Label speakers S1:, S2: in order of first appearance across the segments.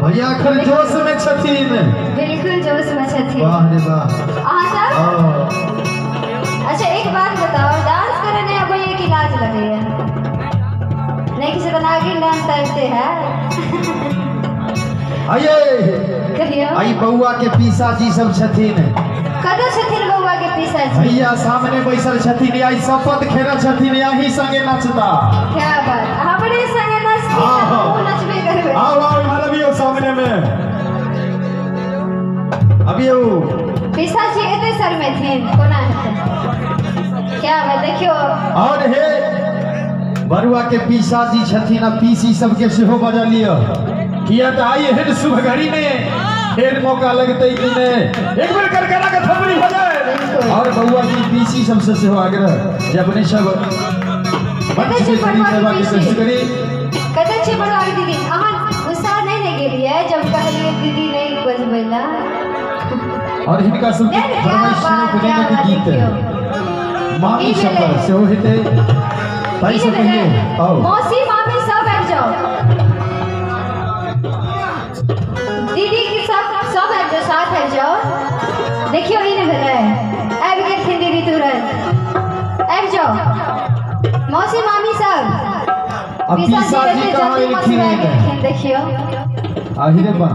S1: भैया खर जोश में छथिन,
S2: बिल्कुल जोश में छथिन।
S1: वाह रे वाह।
S2: अच्छा एक बात बताओ, डांस करने अब ये की लाज लगे है नहीं, किसी को नागिन डांस करते हैं।
S1: आइए आई बउआ के पीसा जी सब छथिन।
S2: कदो छथिन बउआ के पीसा जी?
S1: भैया सामने बैसल छथिन, आई शपथ खेल छथिन, यही संगे नचता।
S2: क्या बात, हमरे संगे नचती नचबे करबे।
S1: आओ आओ इधर भी हो सामने में। अभी आओ।
S2: पीसा जी एते सर में थे कोना है क्या बात, देखियो।
S1: और हे बरुआ के पीसा जी छथिन, अब पीसी सबके सेहो बजा लियो, किया तो आई हेड शुभ घड़ी में हेड मौका लगते कि ने एक बार करकरा के थपड़ी हो जाए। और बउआ की पीसी सबसे सेहो आग्रह जब ने सब मंच के खड़ी करवा के कोशिश करी।
S2: कते छे बड़वा दीदी अहाँ गुस्सा नहीं ने गेलिए जब कहलिए दीदी नहीं बजबैला।
S1: और इनका सब फरमाइश सुने के गीत मामी सब से हो हेते ताई से कहिए। आओ
S2: मौसी मामी सब बैठ जाओ, दीदी की सब बैठ जाओ, साथ बैठ जाओ। देखियो इन भेले आबि गेल थी दीदी तुरंत, आबि जाओ मौसी मामी सब।
S1: अब पीसा जी कहां लिखी है
S2: देखियो
S1: आहिरे बा।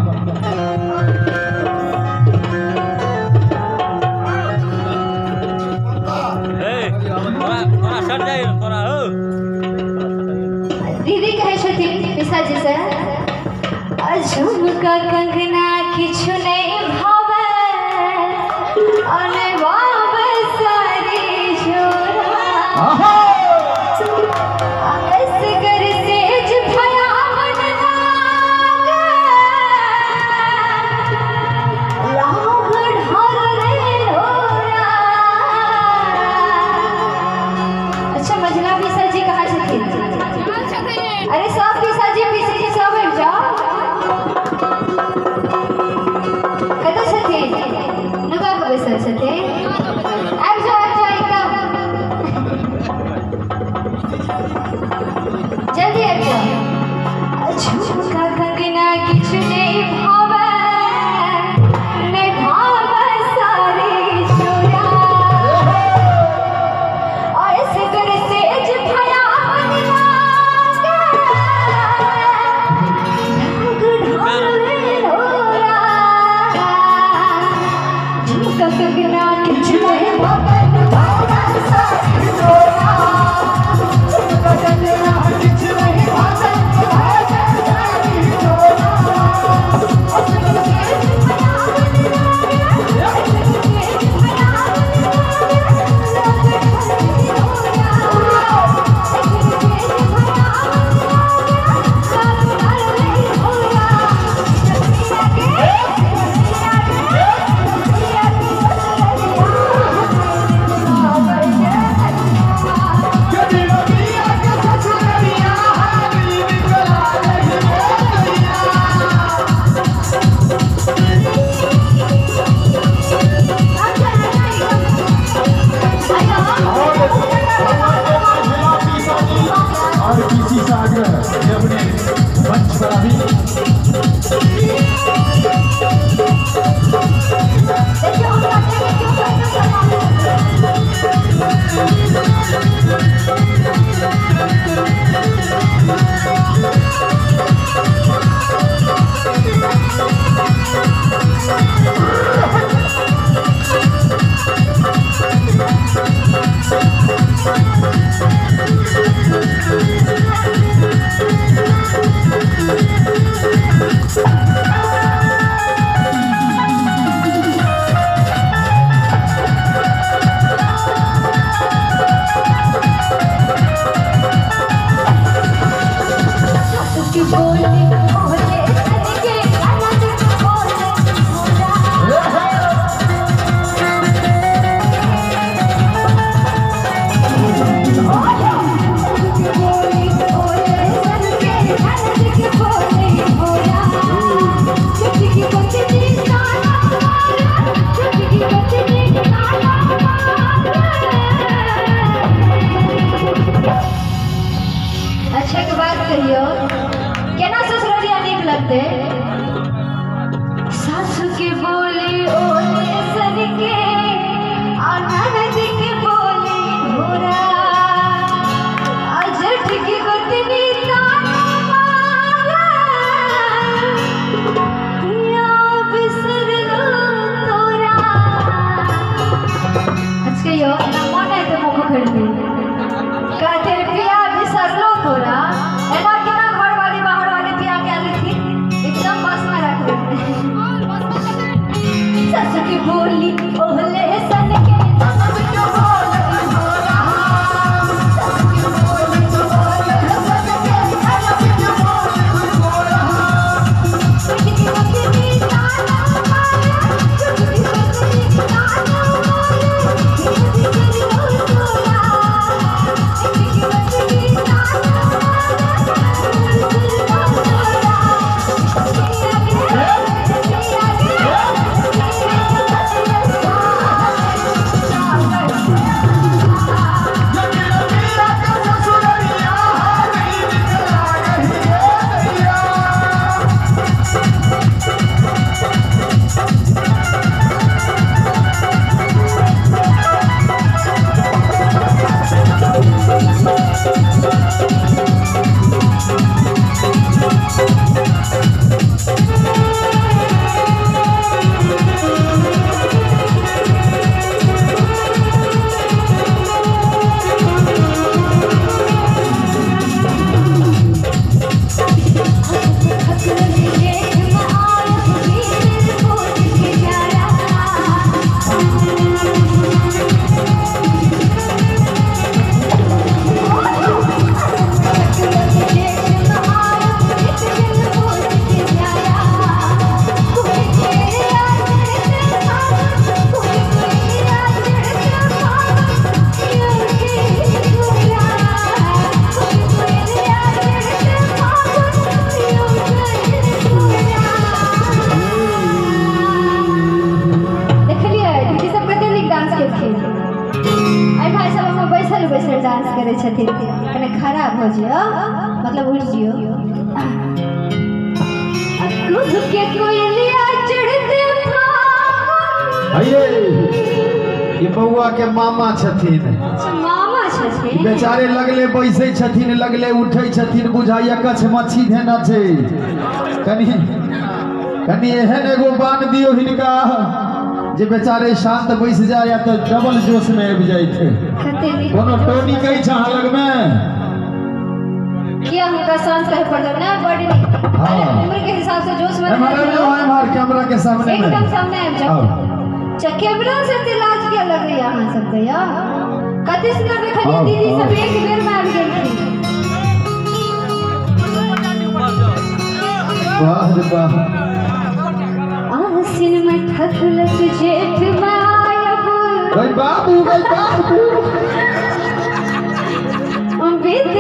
S2: दीदी कहे छथिन पीसा जी से, झुमका कंगना किछु नहीं भावे अने बाबे सारी छोरा असगर सेज भया मन लागे लागड़ हर रे लोरा। अच्छा मझला पीसा जी कहाँ छथिन? अरे सब पीसा जी सब बैठ जाओ। कदा छथिन कने खराब हो जियो मतलब उठ जियो दूध के कोयलिया चढ़ते
S1: आइए ये बउआ के मामा छथिन
S2: मामा छथिन
S1: बेचारे लगले बैसे छथिन लगले उठे छथिन बुझाइया कछ मच्छी धेना छै कनी एहन एगो बान दियो हिनका जे बेचारे शांत बैस जाए या तो डबल जोश में आबि जाए थे कोनो टोनी कही छ लग में
S2: किया हमका सांस कहे पड़ ना बॉडी उम्र के हिसाब से जोश में
S1: हमारे कैमरा के सामने
S2: एकदम सामने आ जाओ कैमरा से लाज क्या लग रही है अहाँ सबके यार कते सुंदर देखलिए दीदी सब एक बेर में आबि गेल थी
S1: वाह रे वाह
S2: आसिन में ठकलक जेठ मायब
S1: गई बाबू
S2: विद